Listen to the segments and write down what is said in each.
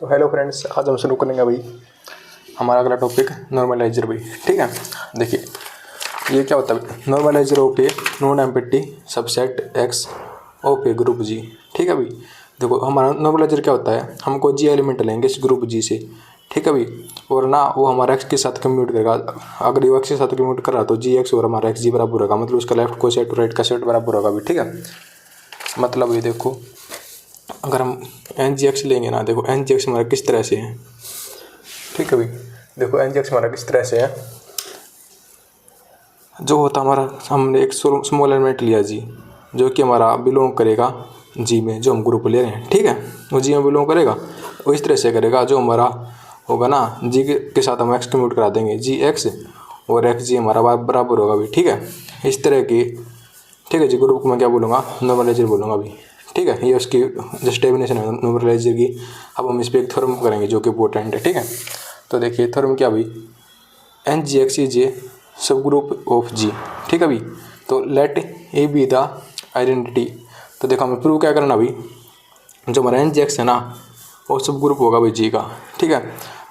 तो hello friends, आज हम शुरू करेंगे भाई हमारा अगला टॉपिक नॉर्मलाइजर भाई। ठीक है, देखिए ये क्या होता है। Normaliser of a non empty subset x of a group G. ठीक है भाई, देखो हमारा नॉर्मलाइजर क्या होता है, हमको जी एलिमेंट लेंगे इस ग्रुप जी से। ठीक है भाई, और ना वो हमारा एक्स के साथ कम्यूट करेगा। अगर वो एक्स के साथ कम्यूट कर रहा तो जी एक्स और हमारा एक्स जी बराबर होगा, मतलब उसका लेफ्ट को सेट और राइट का सेट बराबर होगा भाई। ठीक है, मतलब ये देखो अगर हम एन जी एक्स लेंगे ना, देखो एन जी एक्स हमारा किस तरह से है। ठीक है भाई, देखो एन जी एक्स हमारा किस तरह से है, जो होता हमारा, हमने एक स्मॉल एलिमेंट लिया जी, जो कि हमारा बिलोंग करेगा जी में, जो हम ग्रुप ले रहे हैं। ठीक है, वो जी में बिलोंग करेगा, वो इस तरह से करेगा जो हमारा होगा ना, जी के साथ हम एक्स कम्यूट करा देंगे, जी एक्स और एक्स जी हमारा बराबर होगा भाई। ठीक है, इस तरह की। ठीक है जी, ग्रुप को मैं क्या बोलूँगा, नॉर्मलाइजर बोलूँगा भाई। ठीक है, ये उसकी जस्ट डेफिनेशन है नॉर्मलाइजर की। अब हम इस पर एक थ्योरम करेंगे जो कि इंपॉर्टेंट है। ठीक है, तो देखिए थ्योरम क्या भाई, N G X is a subgroup of G. ठीक है भाई, तो let A B the identity. तो देखो हमें प्रूव क्या करना भाई, जो हमारा एन जी एक्स है ना वो सब ग्रुप होगा भाई जी का। ठीक है,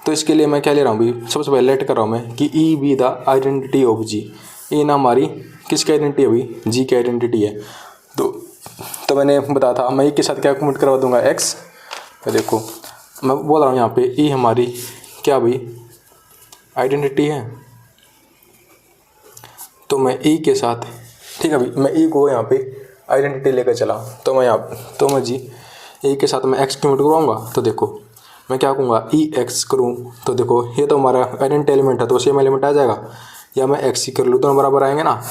तो इसके लिए मैं क्या ले रहा हूँ भाई, सबसे पहले लेट कर रहा हूँ मैं कि e be the identity of G. ये ना हमारी किसकी आइडेंटिटी है भाई, जी की आइडेंटिटी है। तो मैंने बताया था मैं ई के साथ क्या कमेंट करवा दूंगा, एक्स। तो देखो मैं बोल रहा हूँ यहाँ पे ई हमारी क्या भाई आइडेंटिटी है, तो मैं ई के साथ, ठीक है भाई, मैं ई को यहाँ पे आइडेंटिटी लेकर चला, तो मैं जी ई के साथ मैं एक्स कम्यूट करवाऊँगा। तो देखो मैं क्या कहूँगा, ई एक्स करूँ, तो देखो ये तो हमारा आइडेंटिटी एलिमेंट है तो सेम एलिमेंट आ जाएगा, या मैं एक्स ही कर लूँ दोनों बराबर आएंगे ना।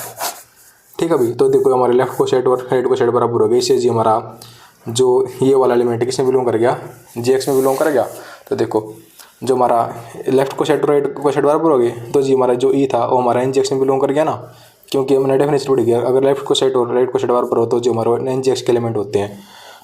ठीक है भाई, तो देखो हमारे लेफ्ट को सेट और राइट को सेट बराबर हो गया, इससे जी हमारा जो ये वाला एलिमेंट है किसमें बिलोंग कर गया, जी एक्स में बिलोंग कर गया। तो देखो जो हमारा लेफ्ट को सेट और राइट को सेट बराबर हो गए, तो जी हमारा जो ई था वो हमारा एन जी एक्स में बिलोंग कर गया ना, क्योंकि हमने डेफिनेशन पढ़ गया अगर लेफ्ट को सेट और राइट को सेट बराबर हो तो जो हमारा एन जी एक्स के एलिमेंट होते हैं,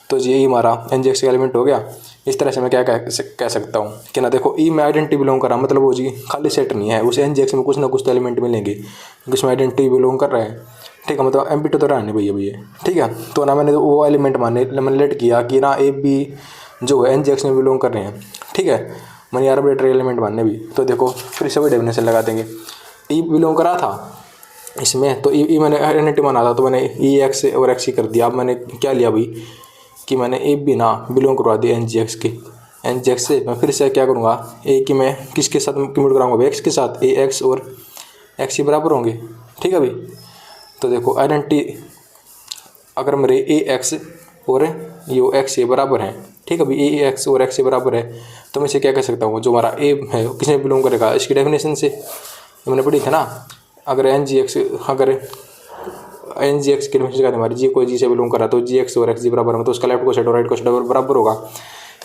तो जी ई हमारा एन जी एक्स का एलिमेंट हो गया। इस तरह से मैं क्या कह सकता हूँ कि ना देखो ई में आइडेंटिटी बिलोंग कर रहा, मतलब वो जी खाली सेट नहीं है, उस एन जी एक्स में कुछ ना कुछ तो एलिमेंट मिलेंगे क्योंकि उसमें आइडेंटिटी बिलोंग कर रहा है। ठीक है, मतलब एम पी टू तो रहा नहीं भैया भैया। ठीक है, तो ना मैंने वो एलिमेंट मैंने लेट किया कि ना ए बी जो एन जी एक्स में बिलोंग कर रहे हैं। ठीक है, मैंने आर्बिट्रेरी एलिमेंट मानने भी, तो देखो फिर से वही डेफिनेशन लगा देंगे, ई बिलोंग करा था इसमें, तो ई मैंने आइडेंटिटी माना था, तो मैंने ई एक्स और एक्स ही कर दिया। अब मैंने क्या लिया भाई कि मैंने ए बी ना बिलोंग करवा दिया एन जी एक्स के, एन जी एक्स से मैं फिर से क्या करूँगा, ए की मैं किसके साथ कम्यूट कराऊंगा, एक्स के साथ, ए एक्स और एक्स ही बराबर होंगे। ठीक है भाई, तो देखो आइडेंटिटी अगर मेरे ए एक्स और यो एक्स ये बराबर हैं, ठीक है भाई, ए एक्स और एक्स ये बराबर है, तो मैं इसे क्या कह सकता हूँ, जो हमारा ए है किसने बिलोंग करेगा, इसकी डेफिनेशन से मैंने पढ़ी थी ना, अगर एन जी एक्स, अगर एन जी एक्स की डेफिनेशन का हमारी जी कोई जी से बिलोंग कर रहा है तो जी एक्स और एक्स जी बराबर है, तो उसका लेफ्ट को सेट और राइट को सेट बराबर होगा,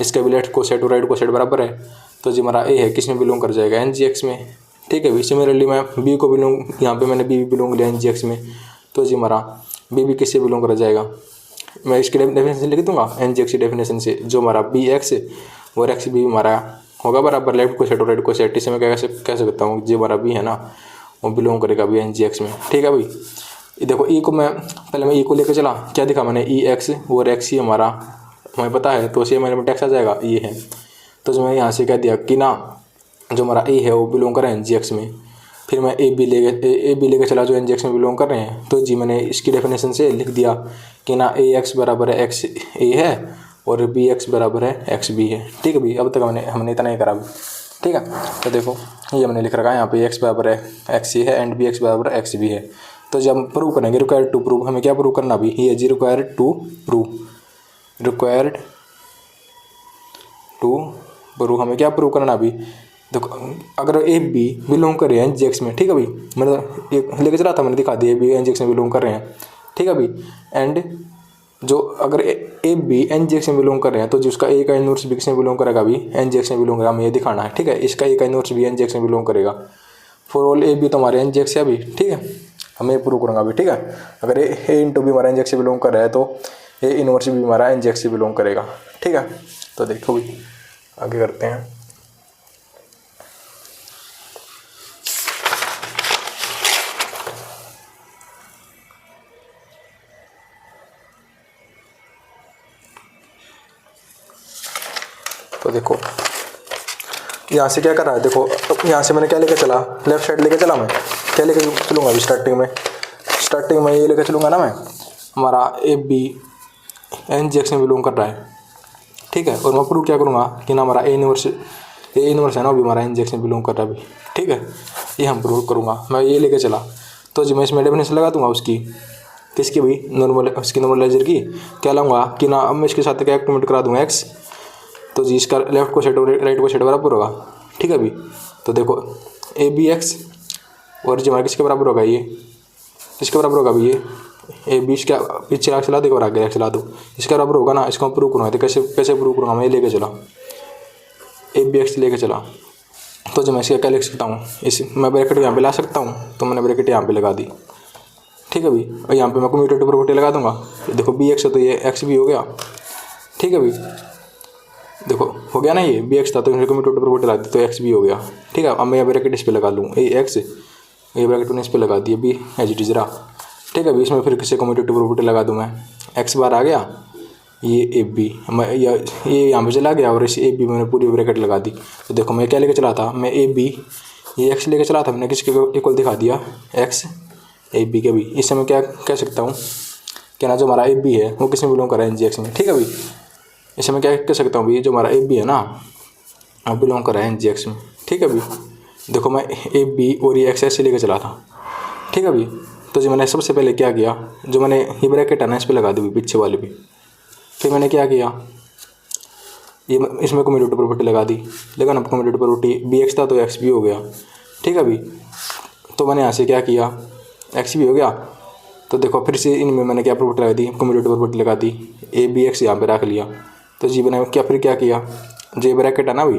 इसका भी लेफ्ट को सेट और राइट को सेट बराबर है, तो जी हमारा ए है किसमें बिलोंग कर जाएगा, एन जी एक्स में। ठीक है भाई, सिमिलरली मैं बी को बिलोंग, यहाँ पे मैंने बी बिलोंग लिया एन जी एक्स में, तो जी हमारा बी भी किससे बिलोंग कर जाएगा, मैं इसकी डेफिनेशन लिख दूंगा एन जी एक्स की डेफिनेशन से, जो हमारा बी एक्स और एक्स बी हमारा होगा बराबर लेफ्ट को सेट और राइट को सेट, इसे मैं कह सकता हूँ जो हमारा बी है ना वो बिलोंग करेगा बी एन जी एक्स में। ठीक है भाई, ये देखो ई को मैं पहले मैं ई को लेकर चला, क्या दिखा मैंने, ई एक्स और एक्स ही हमारा हमें पता है, तो सेम एलिमेंट एक्स आ जाएगा, ये है। तो जो मैं यहाँ से कह दिया कि ना जो हमारा ए है वो बिलोंग कर रहा है एन जी एक्स में, फिर मैं ए बी लेके चला जो एन जी एक्स में बिलोंग कर रहे हैं, तो जी मैंने इसकी डेफिनेशन से लिख दिया कि ना ए एक्स बराबर है एक्स ए है और बी एक्स बराबर है एक्स बी है। ठीक है भाई, अब तक हमने इतना ही करा अभी। ठीक है, तो देखो ये मैंने लिख रखा है यहाँ पे एक्स बराबर है एक्स ए है एंड बी एक्स बराबर है एक्स बी है। तो जब हम प्रूव करेंगे रिक्वायर्ड टू प्रूव, हमें क्या प्रूव करना अभी, ये जी रिक्वायर्ड टू प्रूव हमें क्या प्रूव करना अभी, देखो अगर ए बी बिलोंग कर रहे हैं एन जी एक्स में, ठीक है भाई, मैंने एक लेके चला था, मैंने दिखा दिया A B N G X में बिलोंग कर रहे हैं। ठीक है भाई, एंड जो अगर A B N G X में बिलोंग कर रहे हैं तो जो उसका ए का इनवर्स बी में बिलोंग करेगा भी एन जी एक्स में बिलोंग करेगा, हमें ये दिखाना है। ठीक है, इसका ए का inverse B N G X में बिलोंग करेगा, फॉर ऑल ए बी तो हमारे एन जी एक्स है अभी। ठीक है, हमें प्रूव करूँगा अभी। ठीक है, अगर ए इंटू बी हमारा एन जी एक्स से बिलोंग कर रहा है तो ए इनवर्स बी हमारा एन जी एक्स से बिलोंग करेगा। ठीक है, तो देखो भाई आगे करते हैं। तो देखो यहाँ से क्या कर रहा है, देखो यहाँ से मैंने क्या लेकर चला, लेफ्ट साइड लेके चला। मैं क्या लेकर चलूँगा अभी स्टार्टिंग में ये लेकर चलूँगा ना मैं, हमारा A B N G X में बिलोंग कर रहा है, ठीक है। और मैं प्रूव क्या करूँगा कि ना हमारा ए इनवर्स है ना, अभी हमारा एन जी एक्स में बिलोंग कर रहा है अभी, ठीक है। ये हम प्रूव करूँगा, मैं ये लेकर चला। तो जी मैं इसमें डेफिनेशन लगा दूँगा उसकी, किसकी भाई, उसकी नॉर्मलाइजर की। क्या लाऊंगा कि ना, अब मैं इसके साथ क्या एक्टिवेट करा दूँगा एक्स, तो जी इसका लेफ्ट को साइड और राइट को साइड बराबर होगा, ठीक है अभी। तो देखो ए बी एक्स और जी हमारा किसके बराबर होगा, ये किसके बराबर होगा अभी, ये ए बी इसका पीछे एक्स चला देगा और आगे एक्स चला दो, इसका बराबर होगा ना। इसको प्रूव करूँगा, तो कैसे प्रूव करूँगा, मैं ये लेके चला, ए बी एक्स लेके चला। तो जब मैं इसका क्या लिख सकता हूँ, मैं ब्रैकेट यहाँ पे ला सकता हूँ, तो मैंने ब्रैकेट यहाँ पे लगा दी, ठीक है अभी। और यहाँ पे मैं कम्यूटेटिव प्रॉपर्टी लगा दूंगा। देखो बी एक्स है तो ये एक्स भी हो गया, ठीक है अभी। देखो हो गया ना, ये बी एक्स था तो इसमें कम्यूटेटिव प्रॉपर्टी लगा दी तो एक्स भी हो गया, ठीक है। अब मैं ब्रैकेट इस पर लगा लूँ, ए एक्स, ये ब्रैकेट मैंने इस पर लगा दी, बी एच डी जरा, ठीक है अभी। इसमें फिर किसी कम्यूटेटिव प्रॉपर्टी लगा दूँ मैं, एक्स बार आ गया, ये ए बी, मैं ये यहाँ पे चला गया और इस ए बी मैंने पूरी ब्रैकेट लगा दी। तो देखो मैं क्या लेके चला था, मैं ए बी ये एक्स लेके चला था, मैंने किसके इक्वल दिखा दिया, एक्स ए बी के भी। इससे मैं क्या कह सकता हूँ कि ना जो हमारा ए बी है वो किस में बिलोंग कर रहा है, एन जी एक्स में, ठीक है भाई। इससे मैं क्या कह सकता हूँ भाई, जो हमारा ए बी है ना वो बिलोंग कर रहा है एन जी एक्स में, ठीक है भाई। देखो मैं ए बी और ये एक्स ऐसे लेके चला था, ठीक है भाई। तो जो मैंने सबसे पहले क्या किया, जो मैंने ये ब्रैकेट है ना इस पर लगा दी पीछे वाले भी। फिर मैंने क्या किया, ये इसमें कम्यूटेटिव प्रॉपर्टी लगा दी, लेकिन अब कम्यूटेटिव प्रॉपर्टी बी एक्स था तो एक्स भी हो गया, ठीक है अभी। तो मैंने यहाँ से क्या किया, एक्स भी हो गया। तो देखो फिर से इनमें मैंने क्या प्रॉपर्टी लगा दी, कम्यूटेटिव प्रॉपर्टी लगा दी, ए बी एक्स यहाँ पे रख लिया। तो जी मैंने क्या किया, जो ब्रैकेट है ना अभी,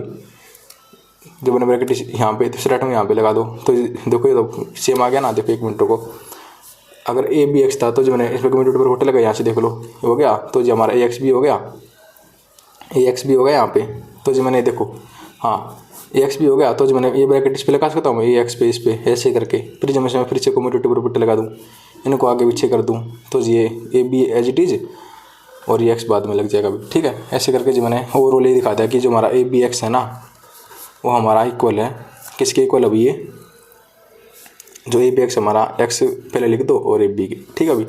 जो मैंने ब्रैकेट यहाँ पे स्टार्ट में यहाँ पे लगा दो। तो देखो ये तो सेम आ गया ना। देखो एक मिनट को, अगर ए बी एक्स था तो जो मैंने इसमें कम्यूटेटिव प्रॉपर्टी लगा, यहाँ से देख लो हो गया। तो जो हमारा ए एक्स भी हो गया, ए एक्स भी हो गया यहाँ पे। तो जो मैंने देखो हाँ ए एक्स भी हो गया। तो जो मैंने ये ब्रैकेट इस पे लगा सकता हूँ ए एक्स पे, इस पे ऐसे करके। फिर जब मैं फिर से कम्यूटेटिव प्रॉपर्टी लगा दूँ, इनको आगे पीछे कर दूँ, तो ये A B as it is और ये एक्स बाद में लग जाएगा अभी, ठीक है। ऐसे करके जो मैंने ओवरऑल ये दिखा दिया कि जो हमारा ए बी एक्स है ना वो हमारा इक्वल है किसके इक्वल, अभी ये जो ए बी एक्स हमारा एक्स पहले लिख दो और ए बी के, ठीक है अभी।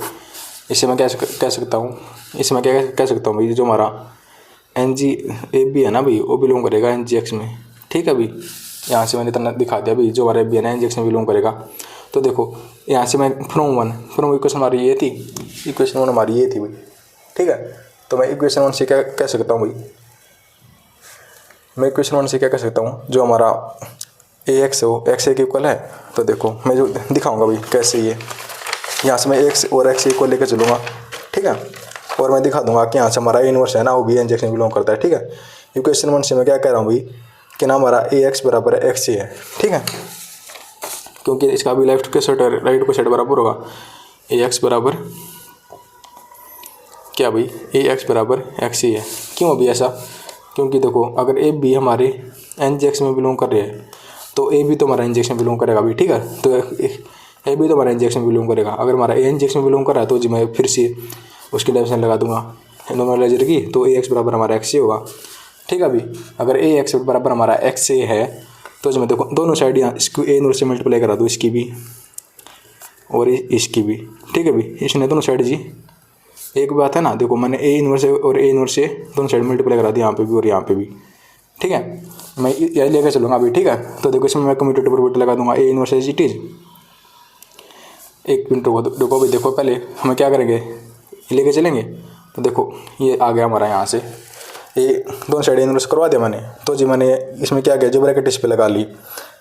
इससे मैं क्या कह सकता हूँ, इसमें क्या कह सकता हूँ भाई, जो हमारा एन जी ए बी है ना भाई वो बिलोंग करेगा एन जी एक्स में, ठीक है अभी। यहाँ से मैंने इतना दिखा दिया भाई, जो हमारा ए बी है ना एन जी एक्स में बिलोंग करेगा। तो देखो यहाँ से मैं फ्रॉम इक्वेशन हमारी ये थी, इक्वेशन 1 हमारी ये थी भाई, ठीक है। तो मैं इक्वेशन 1 से क्या कह सकता हूँ भाई, मैं इक्वेशन 1 से क्या कह सकता हूँ, जो हमारा ए एक्स है वो एक्स ए के इक्वल है। तो देखो मैं जो दिखाऊंगा भाई कैसे, ये यहाँ से मैं एक्स और एक्स इक्वल लेकर चलूँगा, ठीक है। और मैं दिखा दूंगा कि यहाँ से हमारा ए इनवर्स है ना वो भी एन जी एक्स में बिलोंग करता है, ठीक है। इक्वेशन 1 से मैं क्या कह रहा हूँ भाई कि ना हमारा ए एक्स बराबर है एक्स ए है, ठीक है। क्योंकि इसका भी लेफ्ट के साइड राइट को साइड बराबर होगा, ए एक्स बराबर क्या भाई, ए एक्स बराबर एक्स ए है। क्यों अभी ऐसा, क्योंकि देखो अगर ए बी हमारे एन जी एक्स में बिलोंग कर रहे हैं तो ए बी तो हमारा एन जी एक्स में बिलोंग करेगा अभी, ठीक है। तो ए बी तो हमारा एन जी एक्स में बिलोंग करेगा। अगर हमारा ए एन जी एक्स में बिलोंग कर रहा है तो जी मैं फिर से उसकी डेफिनेशन लगा दूंगा नॉर्मलाइजर की, तो ए एक्स बराबर हमारा एक्स ए होगा, ठीक है अभी। अगर ए एक्स बराबर हमारा एक्स ए है तो जो मैं देखो दोनों साइड यहाँ इसको ए इनवर्स से मल्टीप्लाई करा दूँ, इसकी भी और इसकी भी, ठीक है अभी। इसने दोनों साइड जी एक बात है ना, देखो मैंने ए इनवर्स और ए इनवर्स से दोनों साइड मल्टीप्लाई करा दी, यहाँ पे भी और यहाँ पे भी, ठीक है। मैं यही लेकर चलूँगा अभी, ठीक है। तो देखो इसमें मैं कम्यूटेटिव प्रॉपर्टी लगा दूंगा, A inverse as it is. एक मिनट देखो अभी, देखो पहले हम क्या करेंगे, लेके चलेंगे। तो देखो ये आ गया हमारा, यहाँ से ये दोनों साइड इनवर्स करवा दिया मैंने। तो जी मैंने इसमें क्या किया, जो ब्रैकेट इस पे लगा ली।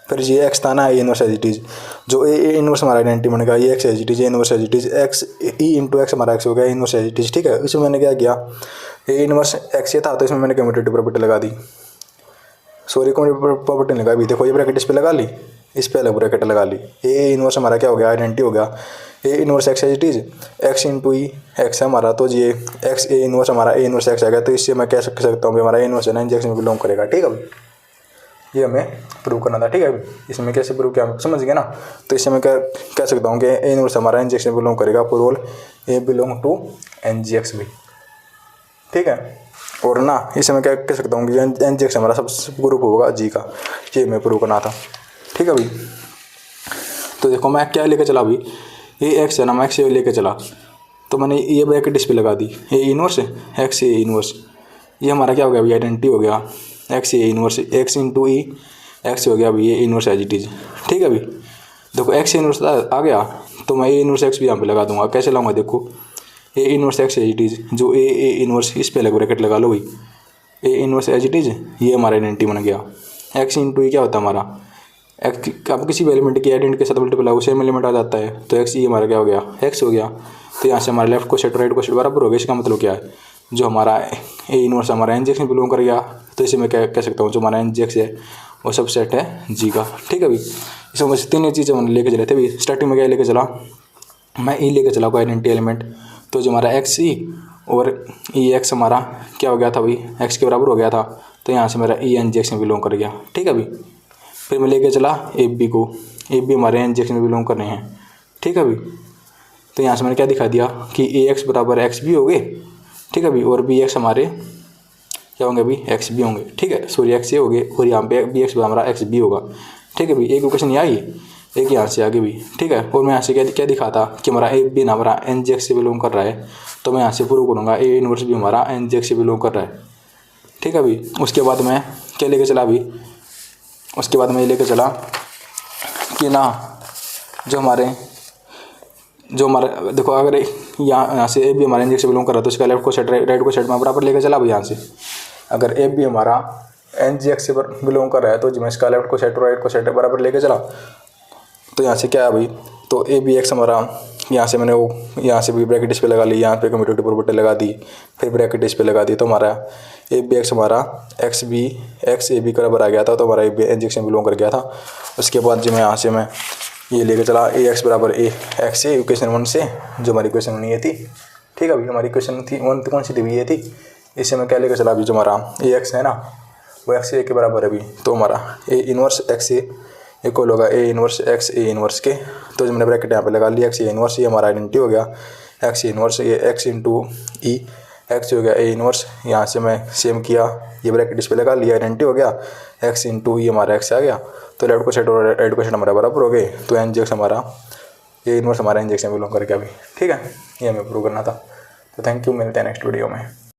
फिर ये एक्स था ना A inverse as it is, जो ए इनवर्स हमारा आइडेंटिटी बनेगा, ये X as it is, A inverse as it is, X E into X हमारा एक्स हो गया, इनवर्स एज इट इज, ठीक है। इसमें मैंने क्या किया, ए इनवर्स एक्स ये था तो इसमें मैंने कम्यूटेटिव प्रॉपर्टी लगा दी, सॉरी कम्यूटेटिव प्रॉपर्टी लगा दी। देखो ये ब्रैकेट इस पे लगा ली, इस पे अलग ब्रैकेट लगा ली। ए इनवर्स हमारा क्या हो गया, आइडेंटिटी हो गया, A inverse X as it is, X into E X है हमारा। तो ये एक्स ए इनवर्स हमारा ए इनवर्स एक्स आ गया। तो इससे मैं कह सकता हूँ हमारा ए इनवर्स है ना एन जी एक्स में बिलोंग करेगा, ठीक है। ये हमें प्रूव करना था, ठीक है। इसमें कैसे प्रूव किया हम समझ गए ना। तो इससे मैं कह सकता हूँ कि ए इनवर्स हमारा एन जी एक्स में बिलोंग करेगा, for all A belong to N G X भी, ठीक है। और ना इसे मैं क्या कह सकता हूँ कि एन जी एक्स हमारा सब ग्रुप होगा जी का, ये मैं प्रूव करना था। ठीक है भाई, तो देखो मैं क्या लेके चला अभी, ये एक्स है ना, मैं एक्स ये लेके चला, तो मैंने ये ब्रैकेट इस पे लगा दी, a inverse x A inverse, ये हमारा क्या हो गया अभी आइडेंटिटी हो गया, एक्स ए इनवर्स एक्स इंटू ई एक्स हो गया अभी ये इनवर्स एज इट इज। ठीक है अभी देखो एक्स इनवर्स आ गया, तो मैं ए इनवर्स एक्स भी यहाँ पे लगा दूंगा। कैसे लाऊंगा देखो, A inverse X as it is, जो ए इनवर्स इस पे अलग ब्रैकेट लगा लो भाई, A inverse as it is, ये हमारा आइडेंटिटी बन गया। एक्स इंटू ई क्या होता है हमारा, एक्स अब किसी भी एलिमेंट की आइडेंटिटी के साथ मल्टीप्लाई हो सेम एलिमेंट आ जाता है, तो एक्स ई हमारा क्या हो गया एक्स हो गया। तो यहाँ से हमारे लेफ्ट को सेट राइट को सेट बराबर हो गया। इसका मतलब क्या है, जो हमारा ए इनवर्स हमारा एन जी एक्स में बिलोंग कर गया, तो इसे मैं क्या कह सकता हूँ, जो हमारा एन जी एक्स है वो सब सेट है जी का। ठीक है अभी इसमें बस तीन चीज़ें मैंने लेके चले थे अभी। स्टार्टिंग में क्या लेके चला, मैं ई लेके चला कोई आइडेंटिटी एलिमेंट, तो जो हमारा एक्स ई और ई एक्स हमारा क्या हो गया था भाई, एक्स के बराबर हो गया था, तो यहाँ से मेरा ई एन जी एक्स में बिलोंग कर गया। ठीक है अभी फिर मैं लेके चला ए बी को, ए बी हमारे एन जी एक्स में बिलोंग कर रहे हैं। ठीक है अभी तो यहाँ से मैंने क्या दिखा दिया कि ए एक्स बराबर एक्स बी हो गए। ठीक है अभी और बी एक्स हमारे क्या होंगे अभी एक्स बी होंगे। ठीक है सॉरी एक्स ए हो गए और यहाँ पे बी एक्स हमारा एक्स बी होगा। ठीक है भाई एक इक्वेशन ये आई, एक यहाँ से आगे भी। ठीक है और मैं यहाँ से क्या दिखाता कि हमारा ए बी ना हमारा एन जी एक्स से बिलोंग कर रहा है, तो मैं यहाँ से प्रूव करूँगा ए इनवर्स भी हमारा एन जी एक्स से बिलोंग कर रहा है। ठीक है अभी उसके बाद मैं क्या लेके चला अभी, उसके बाद मैं ये लेके चला कि ना जो हमारा देखो अगर यहाँ से ए बी हमारे एन जी एक्स से बिलोंग कर रहा है, तो इसका लेफ्ट को सेट राइट को सेट में बराबर लेके चला भाई। यहाँ से अगर ए बी हमारा एन जी एक्स से बिलोंग कर रहा है, तो जो मैं इसका लेफ्ट को सेट राइट को सेट बराबर लेके चला, तो यहाँ से क्या है भाई, तो ए बी एक्स हमारा यहाँ से मैंने वो यहाँ से भी ब्रैकेट इस पे लगा ली, यहाँ पे कम्यूटेटिव प्रॉपर्टी लगा दी, फिर ब्रैकेट इस पे लगा दी, तो हमारा ए बी एक्स हमारा X B X A B के बराबर आ गया था, तो हमारा A B N G X में बिलोंग कर गया था। उसके बाद जो मैं यहाँ से मैं ये लेके चला ए एक्स बराबर ए एक्स ए इक्वेशन 1 से, जो हमारी इक्वेशन 1 ये थी। ठीक है अभी हमारी इक्वेशन थी 1 कौन सी थी, ये थी। इससे मैं क्या लेके चला अभी, जो हमारा ए एक्स है ना वो एक्स ए के बराबर है अभी, तो हमारा A inverse x A equal होगा A inverse x A inverse के। तो जो मैंने ब्रैकेट यहाँ पे लगा लिया एक्स ए इनवर्स, ये हमारा आइडेंटिटी हो गया एक्स ए इनवर्स, ये एक्स इंटू ई एक्स हो गया ए इनवर्स। यहाँ से मैं सेम किया, ये ब्रैकेट इस पे लगा लिया, आइडेंटिटी हो गया एक्स इंटू ई हमारा एक्स आ गया, तो लेफ्ट को सेट और राइट को सेट हमारा बराबर हो गए, तो एन जी एक्स हमारा ये इनवर्स हमारा एन जी एक्स में बिलोंग करके अभी। ठीक है ये हमें प्रूव करना था। तो थैंक यू, मिलते हैं नेक्स्ट वीडियो में।